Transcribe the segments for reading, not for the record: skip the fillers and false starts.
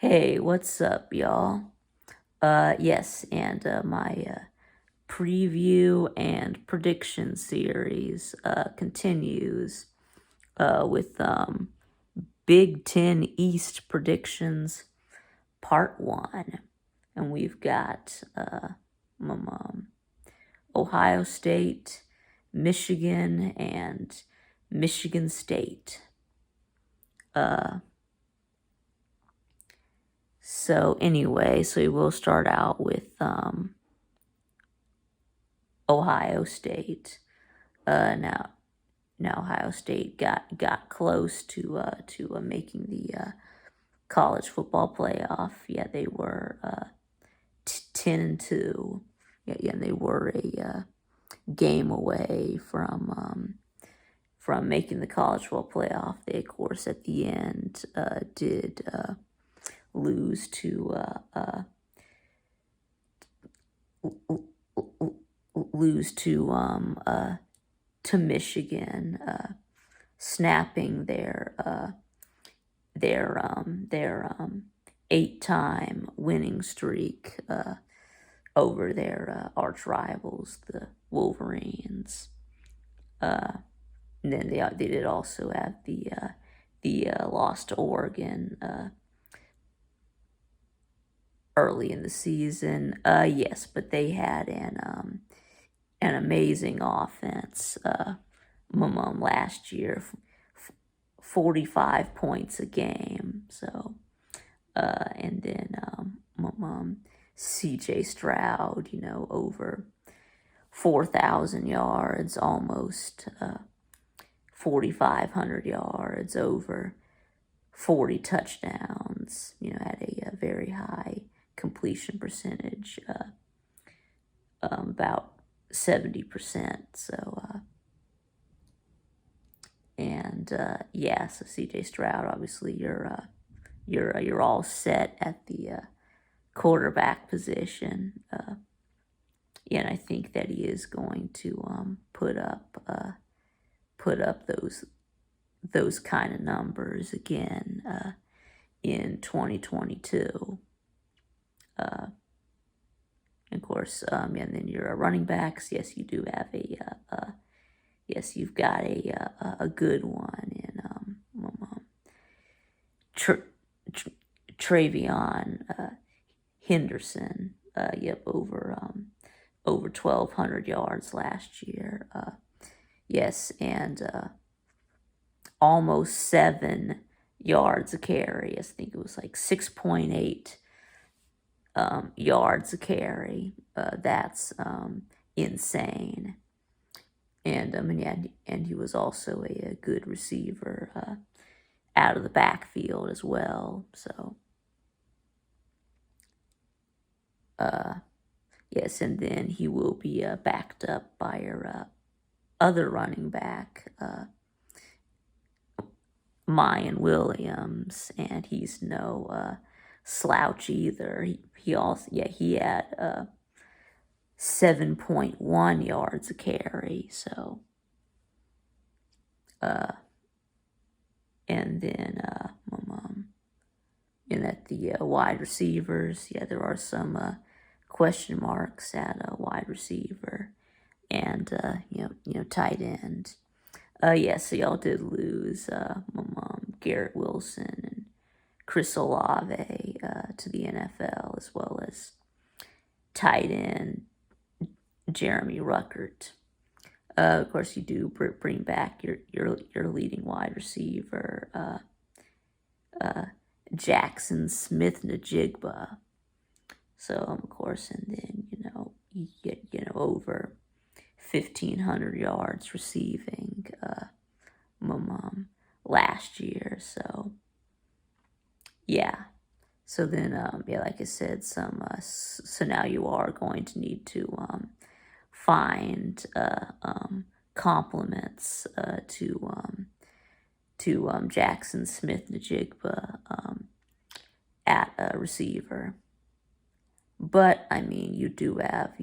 Hey, what's up, y'all? Yes, and my preview and prediction series continues with Big Ten East predictions, part one. And we've got Ohio State, Michigan, and Michigan State. So anyway, so we'll start out with Ohio State. Now Ohio State got close to making the college football playoff. Yeah, they were 10-2. Yeah, and they were a game away from making the college football playoff. They, of course, at the end did lose to Michigan, snapping their 8-time winning streak over their arch rivals, the Wolverines. And then they did also have the loss to Oregon early in the season. Yes, but they had an amazing offense last year, 45 points a game. So, and then C.J. Stroud, over 4,000 yards, almost 4,500 yards, over 40 touchdowns. Had a very high completion percentage, about 70%. So, yeah, so C.J. Stroud, obviously, you're all set at the quarterback position. And I think that he is going to put up those kind of numbers again in 2022. Of course, and then your running backs. Yes, you do have yes, you've got a good one in Travion Henderson. Yep, over 1,200 yards last year. Yes, and almost 7 yards a carry. I think it was like 6.8 yards a carry. That's insane. And and he was also a good receiver out of the backfield as well. So, yes, and then he will be backed up by your other running back, Mayan Williams, and he's no slouch either. He also, yeah, he had 7.1 yards a carry. So, and then and at the wide receivers, yeah, there are some question marks at wide receiver and tight end. Yeah, so y'all did lose Garrett Wilson and Chris Olave to the NFL, as well as tight end Jeremy Ruckert. Of course, you do bring back your leading wide receiver, Jackson Smith-Njigba. So, of course, and then you get over 1,500 yards receiving last year. So, yeah. So then, yeah, like I said, so now you are going to need to find compliments to Jackson Smith-Njigba at a receiver. But I mean, you do have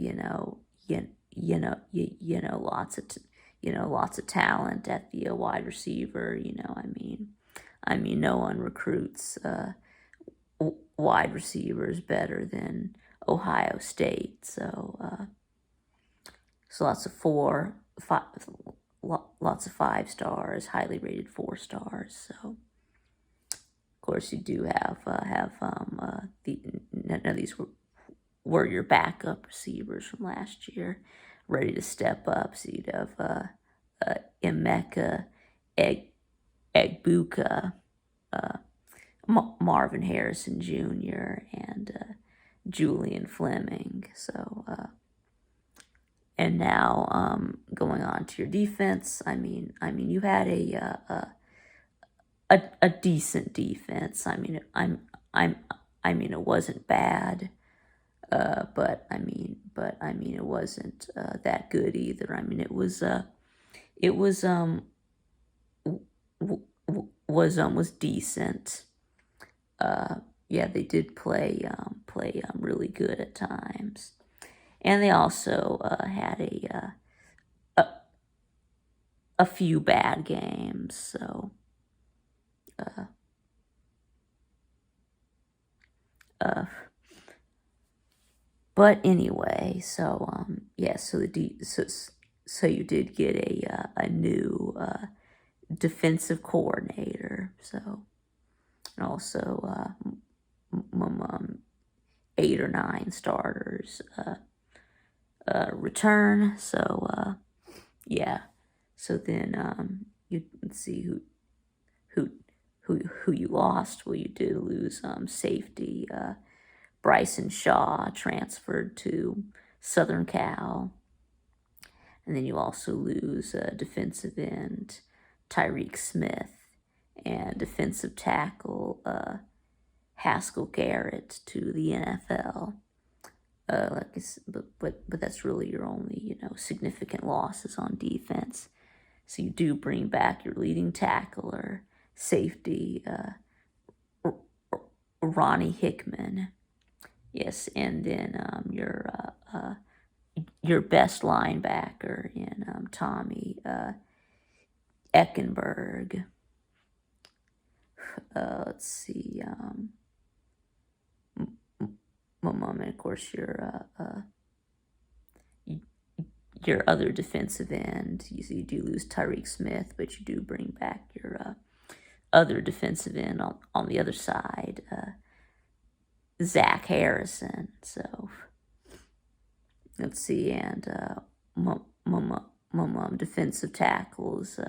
lots of talent at the wide receiver. I mean, no one recruits wide receivers better than Ohio State. So lots of lots of 5 stars, highly rated 4 stars. So of course you do have none of these were your backup receivers from last year, ready to step up. So you'd have Emeka Egbuka, Marvin Harrison Jr., and Julian Fleming. So, and now going on to your defense. I mean, you had a decent defense. I mean, it wasn't bad. But I mean, it wasn't that good either. I mean, it was was decent. Yeah, they did play really good at times, and they also had a few bad games. So, but anyway, so yeah, so so you did get a new defensive coordinator. So, and also 8 or 9 starters return. So yeah. So then you can see who who you lost. Well, you did lose safety Bryson Shaw transferred to Southern Cal, and then you also lose defensive end Tyreek Smith and defensive tackle Haskell Garrett to the NFL. But that's really your only significant losses on defense. So you do bring back your leading tackler, safety Ronnie Hickman, yes, and then your best linebacker in Tommy Eckenberg. Let's see. And of course your other defensive end. You do lose Tyreek Smith, but you do bring back your other defensive end on the other side, Zach Harrison. So let's see, and defensive tackles,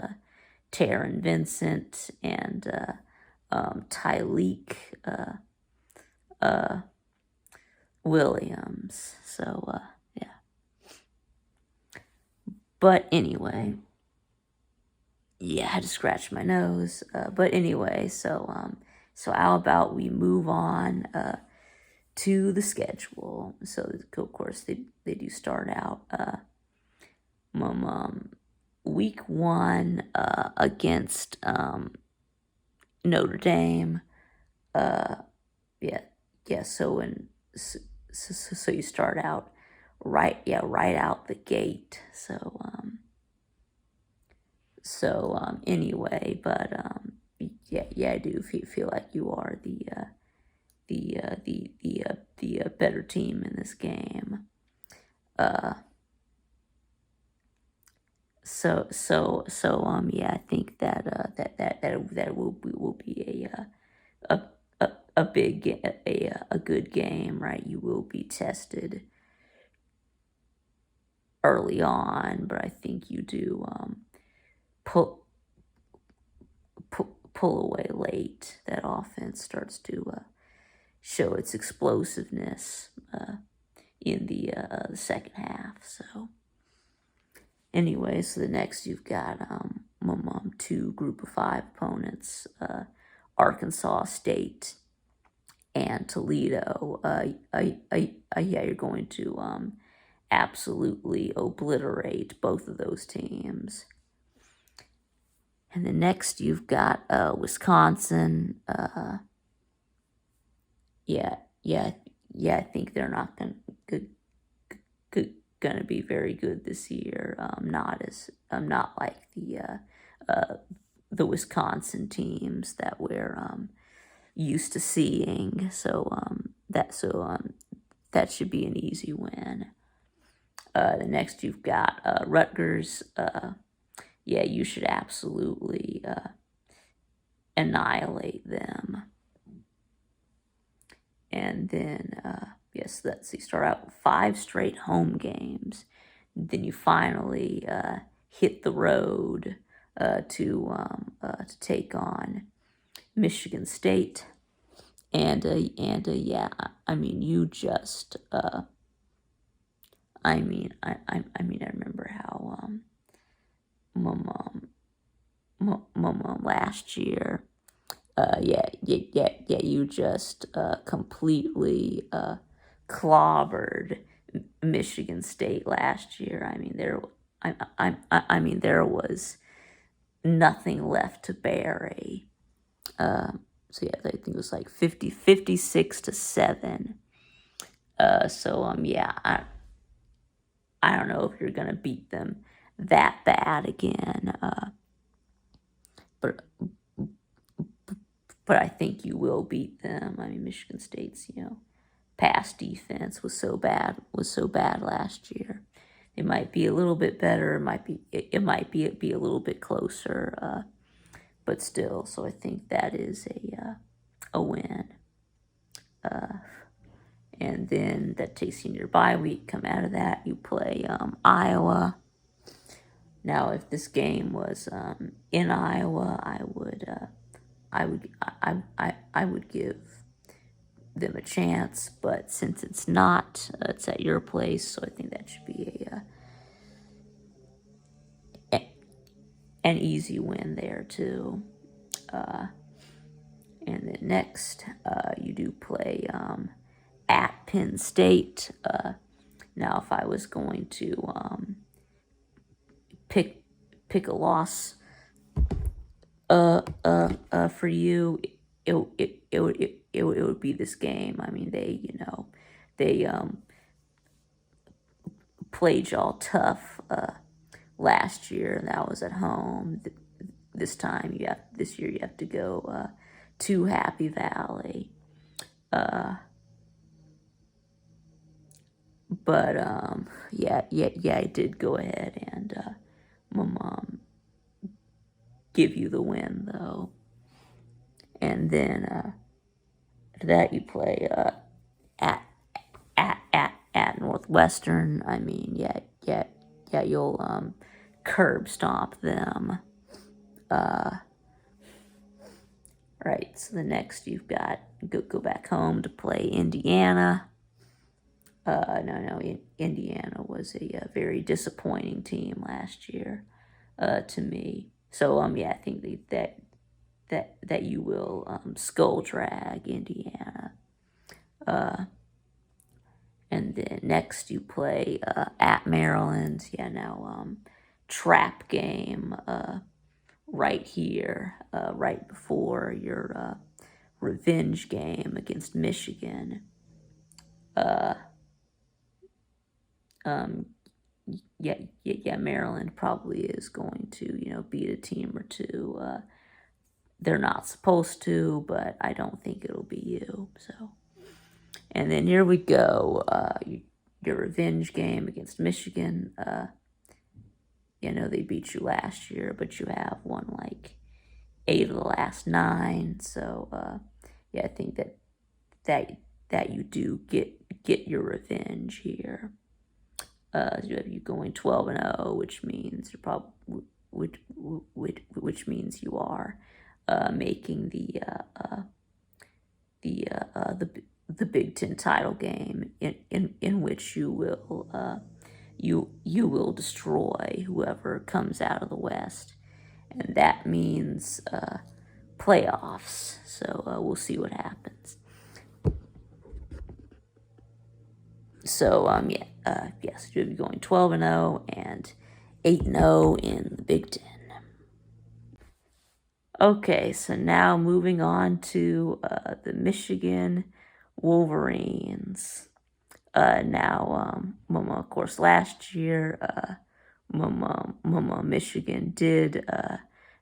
Taryn Vincent and Tyleek Williams. So yeah. But anyway, yeah, I had to scratch my nose. But anyway, so how about we move on to the schedule? So of course they do start out week 1 against Notre Dame. Yeah. So you start out right out the gate. So anyway, but I do feel like you are the better team in this game. Yeah, I think that will be a big a good game, right? You will be tested early on, but I think you do pull away late. That offense starts to show its explosiveness in the second half. So anyway, so the next you've got 2 group of 5 opponents, Arkansas State and Toledo. Yeah, you're going to absolutely obliterate both of those teams. And the next you've got Wisconsin. I think they're not gonna be very good this year. Not like the Wisconsin teams that were used to seeing. So that should be an easy win. The next you've got Rutgers. Yeah, you should absolutely annihilate them. And then, yes, let's see, start out with 5 straight home games. Then you finally hit the road to take on Michigan State. And yeah, I mean, you just, I mean, I remember how my mom last year, yeah, you just completely clobbered Michigan State last year. I mean, I mean, there was nothing left to bury. So yeah, I think it was like 56-7. Yeah, I don't know if you're gonna beat them that bad again. But I think you will beat them. I mean, Michigan State's pass defense was so bad last year. It might be a little bit better. It might be a little bit closer, but still. So I think that is a win. And then that takes you into your bye week. Come out of that, you play Iowa. Now, if this game was in Iowa, I would give them a chance. But since it's not, it's at your place, so I think that should be an easy win there too. And then next, you do play at Penn State. Now, if I was going to pick a loss for you, it would be this game. I mean, they played y'all tough last year, and that was at home. This year you have to go to Happy Valley. But yeah, I did go ahead and my mom give you the win though. And then after that you play at Northwestern. I mean, yeah, you'll curb stomp them. Right. So the next you've got go back home to play Indiana. No, Indiana was a very disappointing team last year to me. So yeah, I think that you will skull drag Indiana. And then next you play at Maryland. Yeah, now trap game right here, right before your revenge game against Michigan. Yeah, Maryland probably is going to, beat a team or two. They're not supposed to, but I don't think it'll be you. So, and then here we go. Your revenge game against Michigan. They beat you last year, but you have won like 8 of the last 9. So, yeah, I think that you do get your revenge here. You have you going 12-0, which means you're probably which means you are making the Big Ten title game in which you will you will destroy whoever comes out of the West, and that means playoffs. So we'll see what happens. So yes, you'll be going 12-0 and 8-0 in the Big Ten. Okay, so now moving on to the Michigan Wolverines. Of course, last year, Michigan did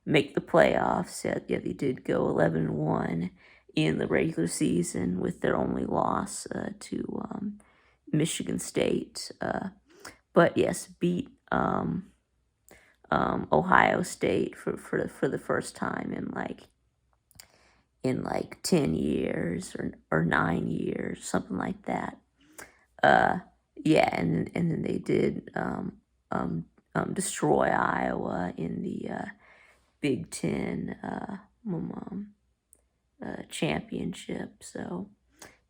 make the playoffs. Yeah, they did go 11-1 in the regular season, with their only loss to Michigan State. But yes, beat Ohio State for the first time in like 10 years or 9 years, something like that. Yeah, and then they did destroy Iowa in the Big Ten championship. So,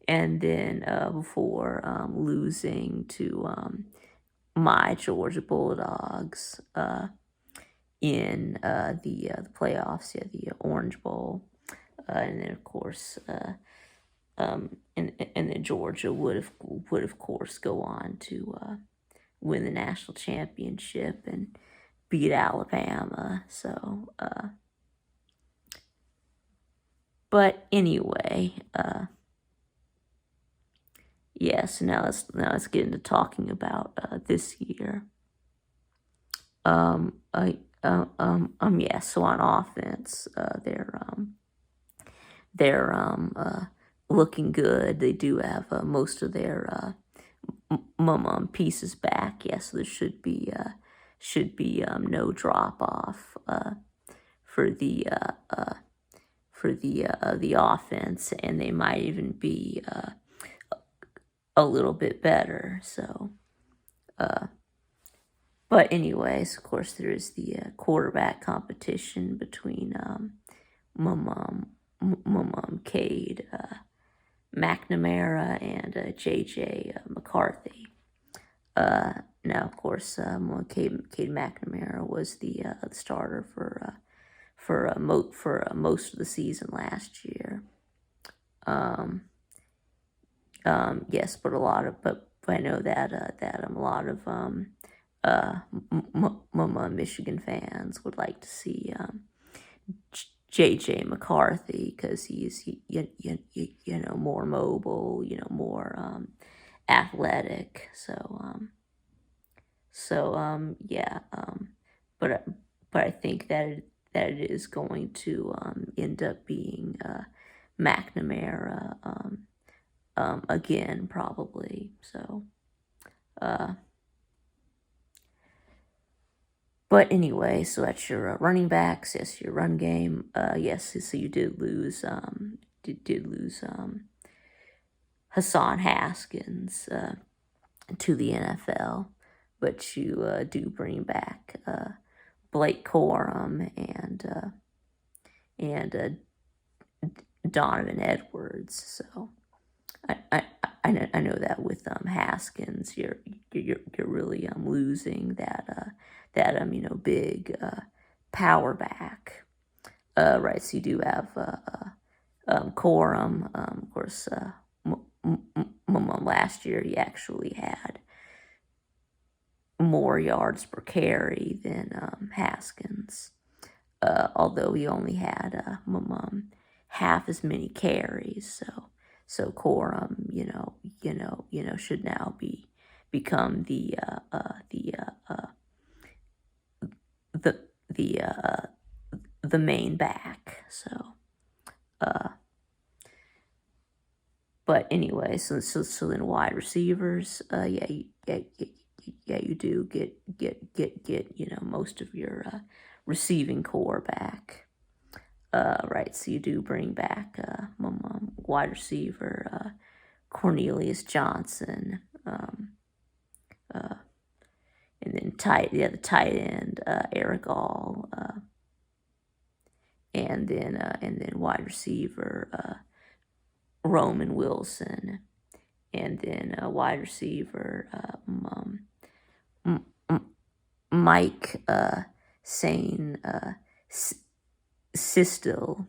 and then before losing to my Georgia Bulldogs in the playoffs, yeah, the Orange Bowl, and then of course. And then Georgia would of course go on to win the national championship and beat Alabama. So, but anyway, yes. Now let's get into talking about this year. Yeah. So on offense, they're looking good. They do have most of their pieces back. Yes, so there should be no drop off for the offense, and they might even be a little bit better. So, but anyways, of course, there is the quarterback competition between Cade McNamara and J.J. McCarthy. Now, of course, Cade McNamara was the starter for most of the season last year. Yes, but I know that a lot of Michigan fans would like to see J.J. McCarthy, because he's more mobile, more athletic. Yeah. But I think that it is going to end up being McNamara again, probably. So, but anyway, so that's your running backs. Yes, your run game. Yes, so you did lose. Did lose Hassan Haskins to the NFL, but you do bring back Blake Corum and Donovan Edwards. So I know that with Haskins, you're really losing that big power back. Right. So you do have Corum. Of course, last year he actually had more yards per carry than Haskins, although he only had half as many carries. So Corum, should now become the main back. So, but anyway, so then wide receivers, you do get most of your receiving core back. Right, so you do bring back wide receiver Cornelius Johnson, and then the tight end Eric All, and then wide receiver Roman Wilson, and then wide receiver Mike Sane Sistel.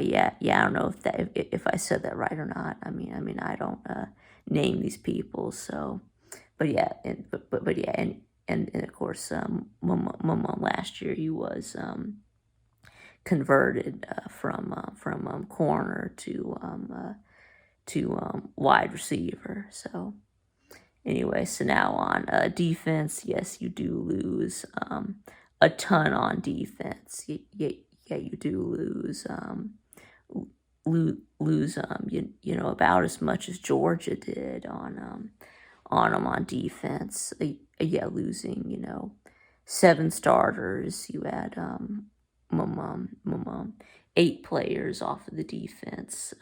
Yeah, I don't know if I said that right or not. I mean, I don't name these people. So, but yeah, but yeah, and of course, last year he was converted from corner to wide receiver. So anyway, so now on defense, yes, you do lose a ton on defense. Yeah, you do lose about as much as Georgia did on them on defense. Yeah, losing 7 starters. You had 8 players off of the defense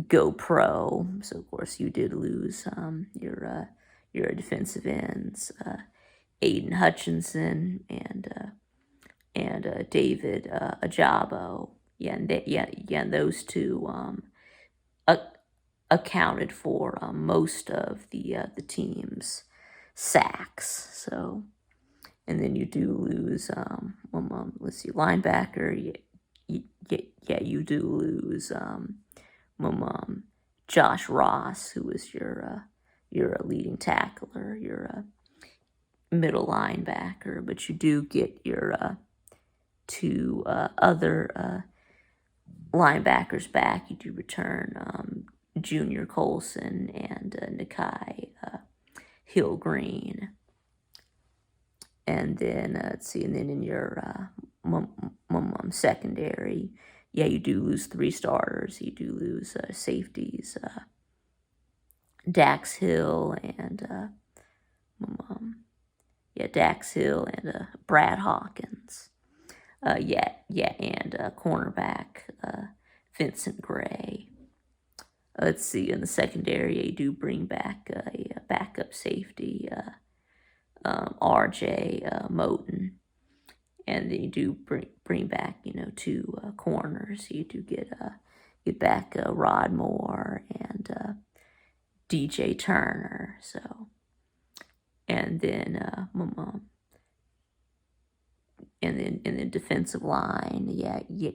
go pro. So of course you did lose your defensive ends, Aiden Hutchinson and David Ajabo. Yeah, and those two uh, accounted for most of the team's sacks. So, and then you do lose let's see, linebacker. You do lose Josh Ross, who was your leading tackler, your middle linebacker, but you do get your 2 other linebackers back. You do return Junior Colson and Nakai Hill-Green. And then, let's see, and then in your secondary, yeah, you do lose 3 starters. You do lose safeties, Dax Hill and Dax Hill and Brad Hawkins. And cornerback Vincent Gray. Let's see, in the secondary, you do bring back a backup safety, RJ Moten, and then you do bring back 2 corners. You do get back Rod Moore and DJ Turner. So, and then and then defensive line, you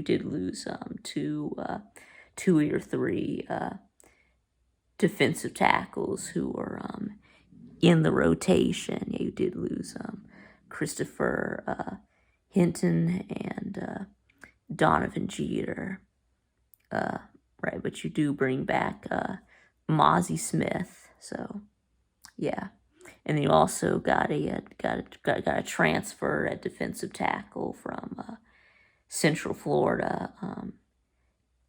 did lose 2 of your 3 defensive tackles who were in the rotation. Yeah, you did lose Christopher Hinton and Donovan Jeter, right? But you do bring back Mozzie Smith. So, yeah. And then you also got a transfer at defensive tackle from Central Florida,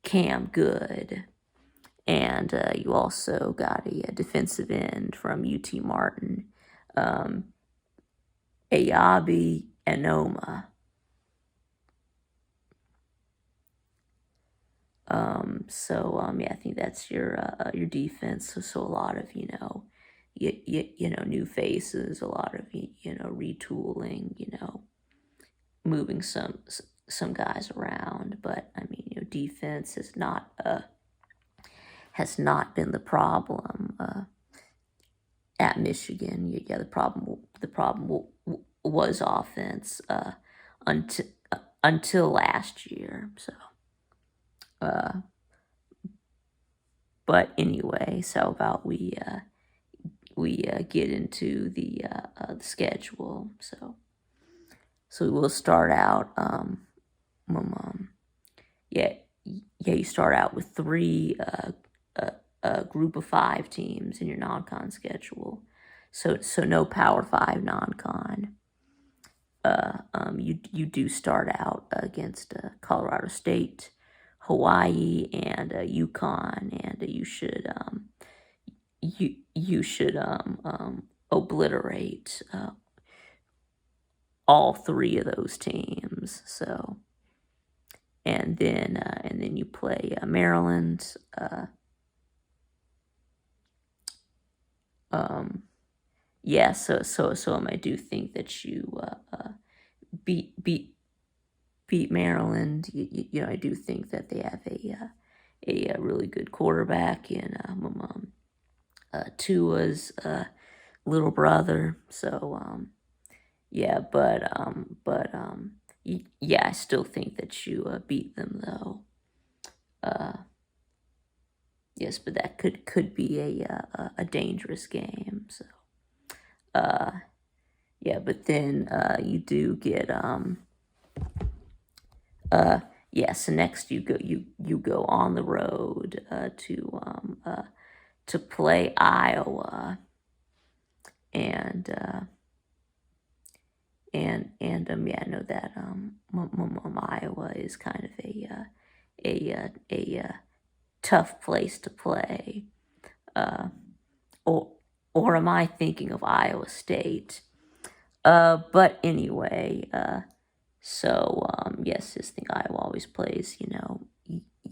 Cam Good, and you also got a defensive end from UT Martin, Ayabi Anoma. I think that's your defense. So a lot of new faces, a lot of retooling, moving some guys around. But I mean, defense has not been the problem at Michigan. The problem was offense until last year. So. But anyway, so about we get into the schedule. So we will start out. You start out with 3 group of 5 teams in your non-con schedule. So no Power 5 non-con. You do start out against Colorado State, Hawaii, and UConn, and you should obliterate all 3 of those teams. So, and then you play Maryland. So I do think that you beat Maryland. I do think that they have a really good quarterback in Tua's little brother. So I still think that you beat them though. Yes, but that could be a dangerous game. So but then you do get so next you go on the road to play Iowa, and yeah, I know that Iowa is kind of a tough place to play. Or am I thinking of Iowa State? But anyway, yes, this thing Iowa always plays,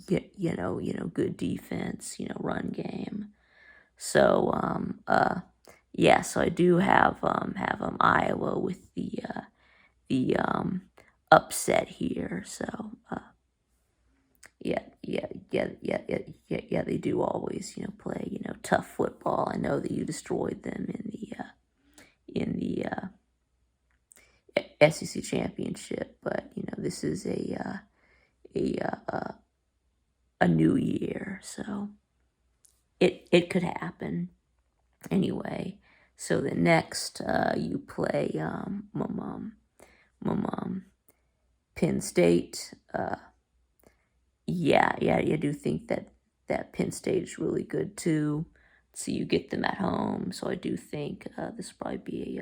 good defense, run game. So yeah, so I do have Iowa with the upset here. So yeah, they do always, play, tough football. I know that you destroyed them in the SEC championship, but this is a new year, so it could happen anyway. So the next you play Penn State. Yeah, I do think that Penn State is really good too. So you get them at home. So I do think this will probably be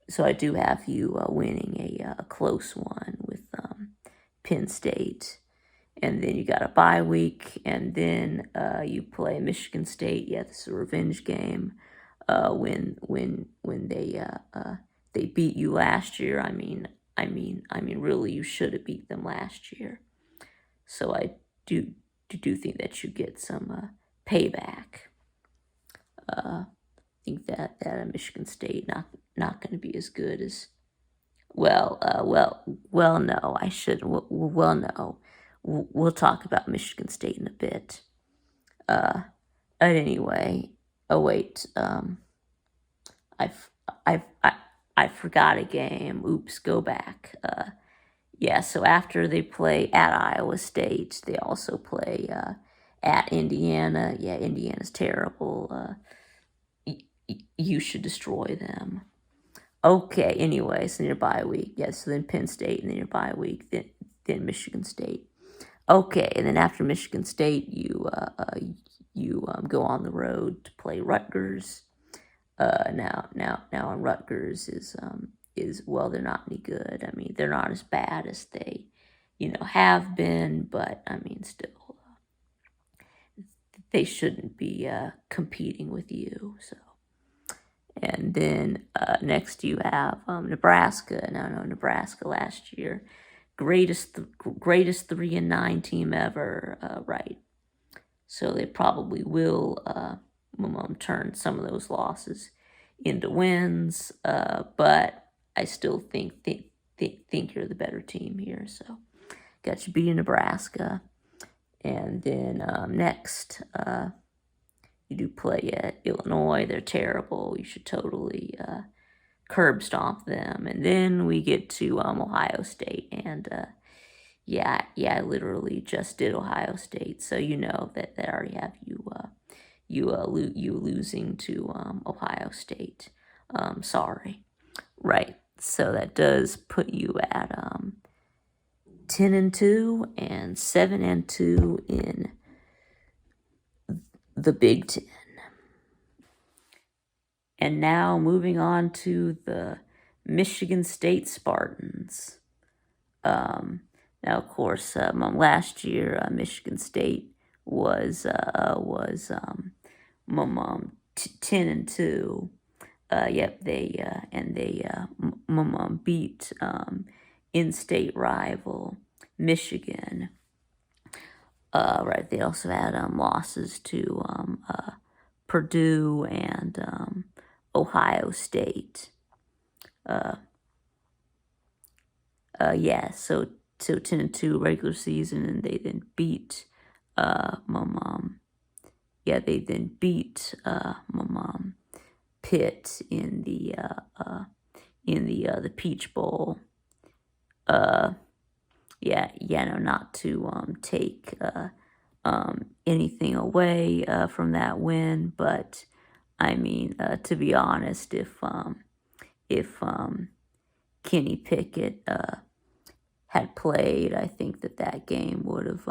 so I do have you winning a close one with Penn State. And then you got a bye week, and then you play Michigan State. Yeah, this is a revenge game. When they beat you last year, I mean, really, you should have beat them last year. So I do think that you get some payback. I think that Michigan State not going to be as good as well. No, I should. Well, no, we'll talk about Michigan State in a bit. But anyway, oh wait, I forgot a game. Oops, go back. Yeah, so after they play at Iowa State, they also play at Indiana. Yeah, Indiana's terrible. You should destroy them. Okay, anyway, so then your bye week. Yeah, so then Penn State, and then your bye week, then Michigan State. Okay, and then after Michigan State, you go on the road to play Rutgers. Now on Rutgers is well, they're not any good. I mean, they're not as bad as they, have been, but I mean, still, they shouldn't be competing with you. So, and then next you have Nebraska. Now, no, Nebraska last year, greatest 3-9 team ever, right? So they probably will turn some of those losses into wins, but I still think you're the better team here. So got you beating Nebraska, and then next you do play at Illinois. They're terrible. You should totally curb stomp them, and then we get to Ohio State, and yeah, I literally just did Ohio State, so you know that I already have you losing to Ohio State. Sorry, right? So that does put you at 10-2 and 7-2 in the Big Ten. And now moving on to the Michigan State Spartans. Now, of course, last year Michigan State was 10-2. Yep, they beat in-state rival Michigan. Right, they also had losses to Purdue and Ohio State. Yeah, so 10-2 regular season, and they then beat they then beat Pitt in the Peach Bowl. Not to take anything away from that win, but I mean, to be honest, if Kenny Pickett had played, I think that game would have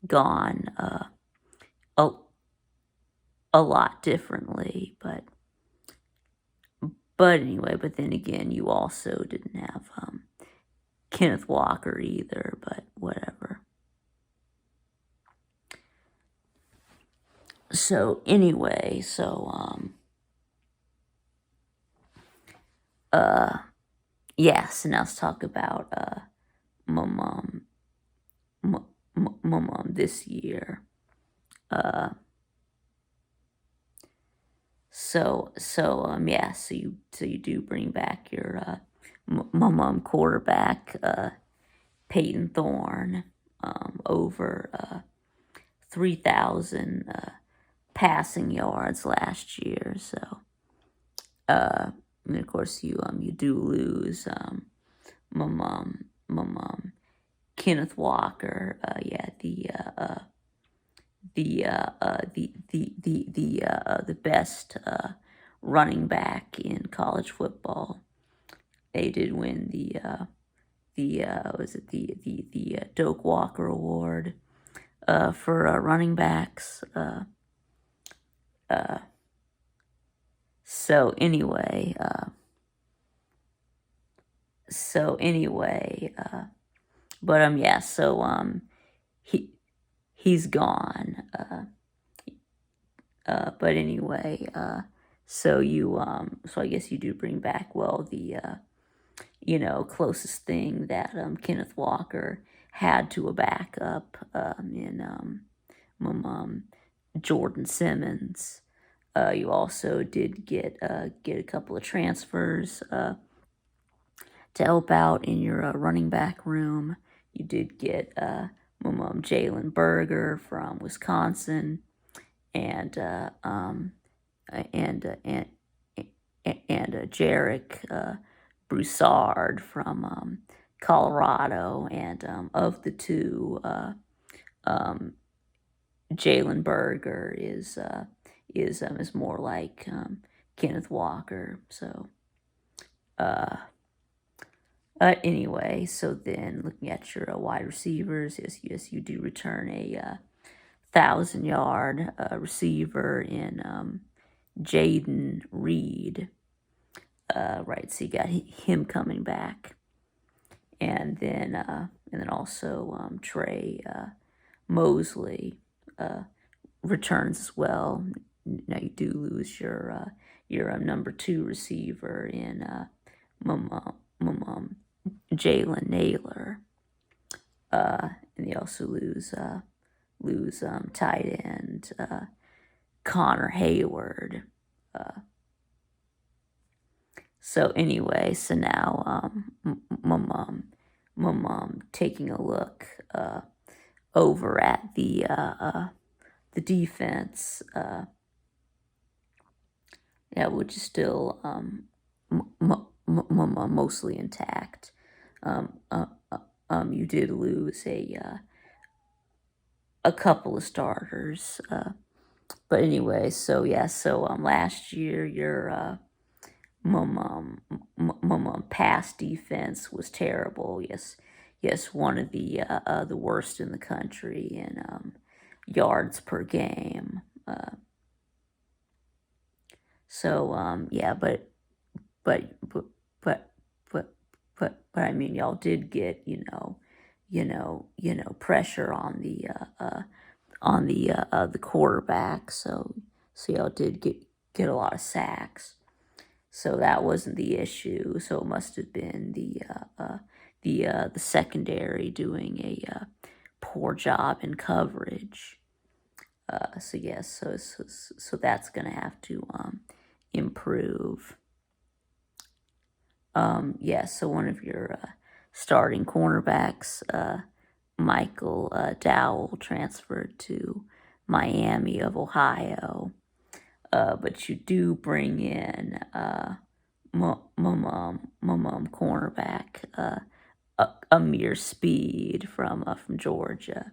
gone a lot differently. But But anyway, but then again, you also didn't have Kenneth Walker either, but whatever. So anyway, yes, now let's talk about my mom, my mom this year. Yeah, so you do bring back your my mom quarterback, Peyton Thorne, over 3,000 passing yards last year. So, and of course you do lose my mom Kenneth Walker. Yeah, the best running back in college football. They did win the Doak Walker Award for running backs. So anyway, but yeah, he's gone. But anyway, so I guess you do bring back, well, the closest thing that Kenneth Walker had to a backup in my mom Jordan Simmons. You also did get a couple of transfers to help out in your running back room. You did get my mom Jalen Berger from Wisconsin, and Jarek Broussard from Colorado, and of the two, Jalen Berger is more like Kenneth Walker. So anyway, so then looking at your wide receivers, yes, you do return a 1,000-yard receiver in Jaden Reed. Right, so you got him coming back, and then also Trey Mosley returns as well. Now you do lose your number 2 receiver in Jalen Naylor, and they also lose tight end Connor Hayward. So anyway, so now my mom taking a look over at the defense, which is still mostly intact. You did lose a couple of starters, but anyway, so last year your pass defense was terrible. Yes, one of the worst in the country in yards per game. But I mean, y'all did get pressure on the quarterback. So y'all did get a lot of sacks. So that wasn't the issue. So it must have been the secondary doing a poor job in coverage. So yes, so that's gonna have to improve. So one of your starting cornerbacks, Michael Dowell, transferred to Miami of Ohio. But you do bring in my mom cornerback, Amir Speed from Georgia.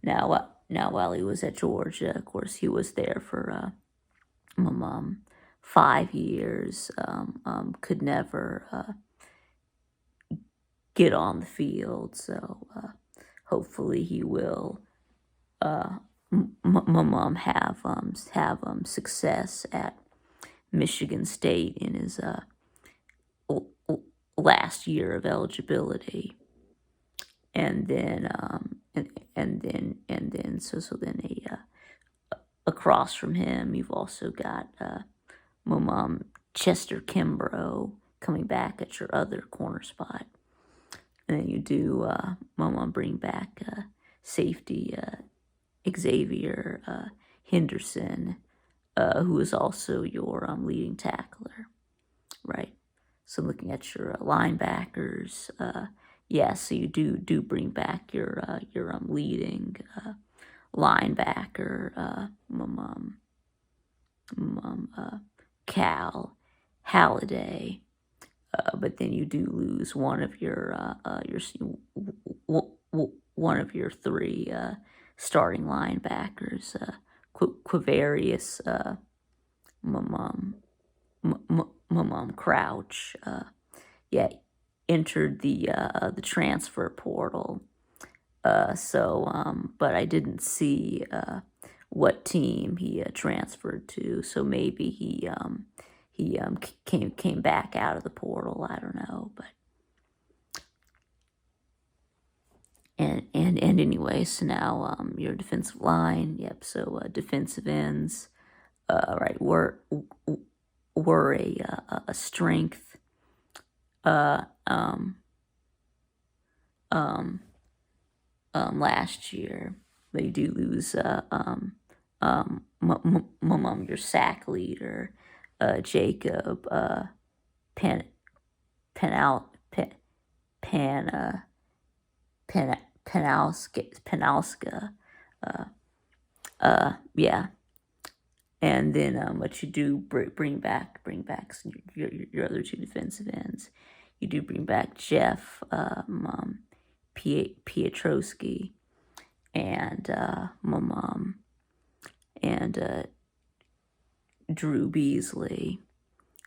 Now while he was at Georgia, of course, he was there for my mom 5 years. Could never get on the field, so hopefully he will. My mom have success at Michigan State in his last year of eligibility. And then so then across from him, you've also got Chester Kimbrough coming back at your other corner spot. And then you do bring back safety Xavier Henderson, who is also your leading tackler, right? So looking at your linebackers, so you do bring back your leading linebacker, Cal Halliday, but then you do lose one of your one of your three starting linebackers, Quavarius Crouch, entered the transfer portal. But I didn't see what team he transferred to. So maybe he came back out of the portal. I don't know, but and anyway, so now your defensive line. Yep. So defensive ends, right? Were a strength. Last year, they do lose your sack leader, Jacob Pen Penal Pen Pan Penalska, and then but you do bring back your other two defensive ends. You do bring back Jeff Pietrowski and Drew Beasley.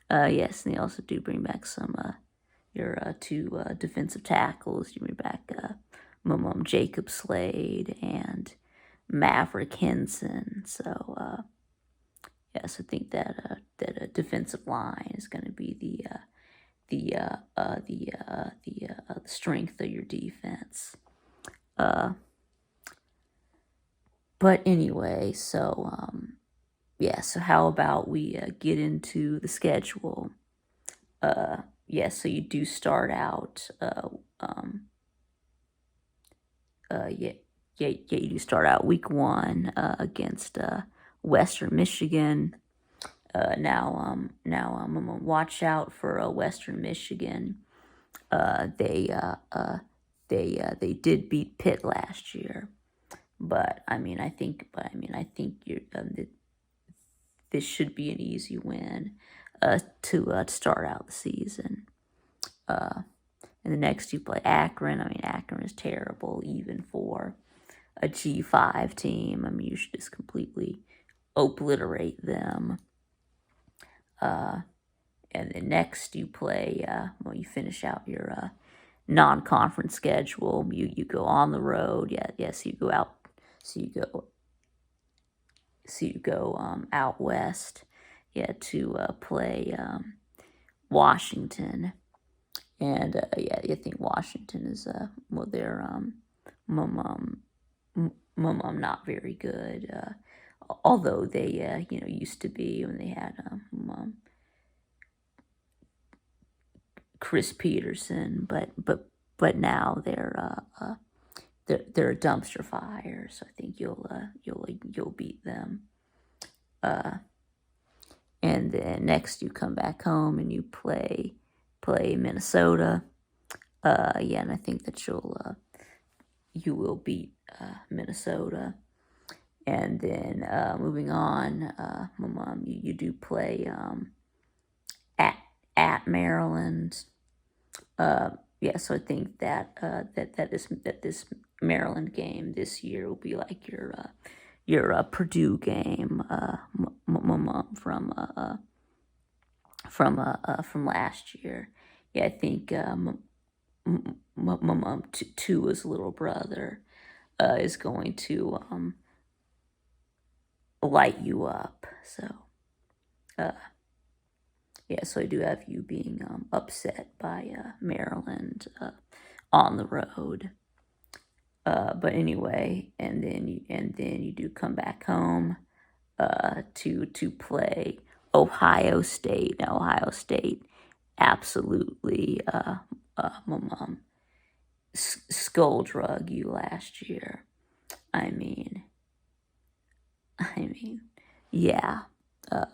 Yes, and they also do bring back some your two defensive tackles. You bring back Jacob Slade and Maverick Henson. So yes, I think that a defensive line is going to be the strength of your defense. But anyway, so so how about we get into the schedule? So you do start out. You do start out week 1 against Western Michigan. Now I'm gonna watch out for Western Michigan. They did beat Pitt last year, but I think you're this should be an easy win to start out the season. And the next you play Akron. Akron is terrible even for a G5 team. You should just completely obliterate them. And then next you play, you finish out your non-conference schedule. You go on the road. So you go out. So you go out west. To play Washington. And I think Washington is they're not very good. Although they used to be when they had Chris Peterson, but now they're a dumpster fire. So I think you'll beat them. And then next you come back home and you play Minnesota. And I think that you will beat Minnesota. And then moving on, you do play at Maryland. So I think that this Maryland game this year will be like your Purdue game from last year. I think Tua's little brother is going to light you up. So yeah, so I do have you being upset by Maryland on the road. But anyway, and then you do come back home to play Ohio State. Now Ohio State absolutely mum skull drug you last year. I mean, I mean, yeah. Uh,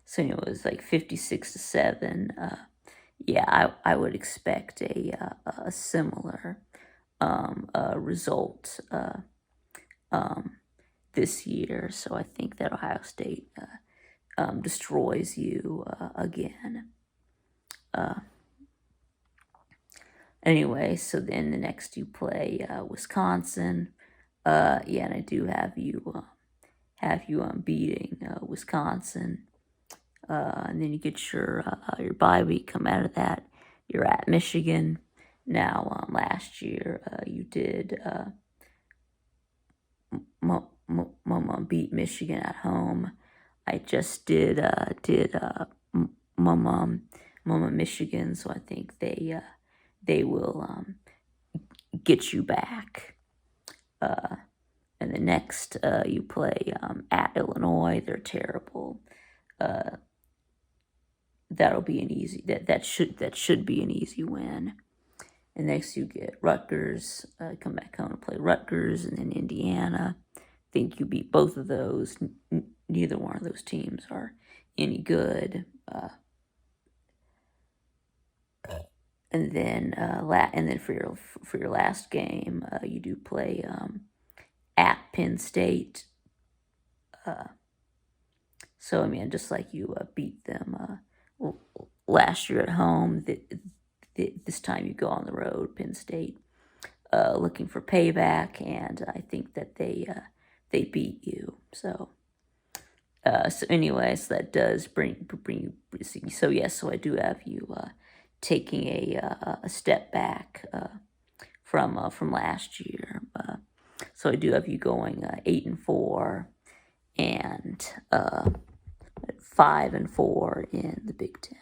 so it was like 56-7. Yeah, I would expect a similar result this year. So I think that Ohio State destroys you again. Anyway, so then the next you play Wisconsin. Yeah, and I do have you beating Wisconsin. And then you get your bye week. Come out of that, you're at Michigan. Now, last year you did beat Michigan at home. I just did Michigan, so I think they will get you back. And the next you play at Illinois. They're terrible. That'll be an easy that should be an easy win. And next you get Rutgers. Come back home and play Rutgers, and then Indiana. Think you beat both of those. Neither one of those teams are any good. And then for your last game, you do play at Penn State. So I mean, just like you beat them last year at home, this time you go on the road, Penn State, looking for payback, and I think that they beat you. So anyway, so that does bring you. So yes, so I do have you taking a step back from last year. So I do have you going 8-4 and 5-4 in the Big Ten.